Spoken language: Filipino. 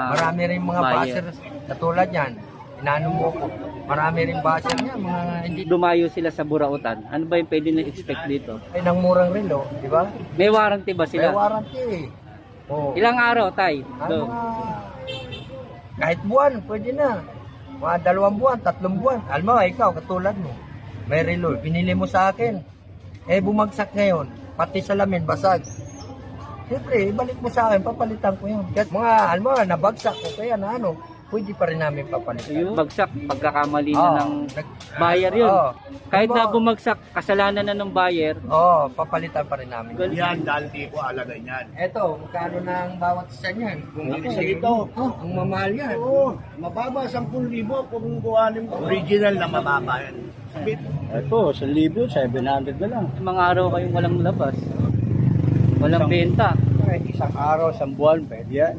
Marami rin mga buyer. basher katulad yan. Inano mo ko. Marami rin basher niya, mga hindi. Dumayo sila sa Burautan. Ano ba yung pwede na expect dito? Ay, nang murang relo, di ba? May warranty ba May sila? warranty eh. Oh. Ilang araw, Tay? Ano mga, kahit buwan, pwede na. Mga 2 buwan, 3 buwan. Alam mo, ikaw, katulad mo. May relo, pinili mo sa akin. Eh, bumagsak ngayon. Pati salamin, basag. Siyempre, ibalik mo sa akin, papalitan ko yun. Kasi mga, alam mo, nabagsak ko, kaya na ano, pwede pa rin namin papalitan. Ayun, bagsak, pagkakamali na Oo, ng buyer yun. Oo. Kahit na Ano, bumagsak, kasalanan na ng buyer. Oo, papalitan pa rin namin. Yan, dahil tipo alagay niyan. Eto, magkano na ang bawat isa niyan? Kung isa ito, Ang mamahal yan. oo, mababa 10,000 kung kuhanin mo. Original na mababa yan. Speed. Ito, 1,000, 700 na lang. Mga araw kayong walang labas. Walang benta. Isang araw, isang buwan, pwede yan.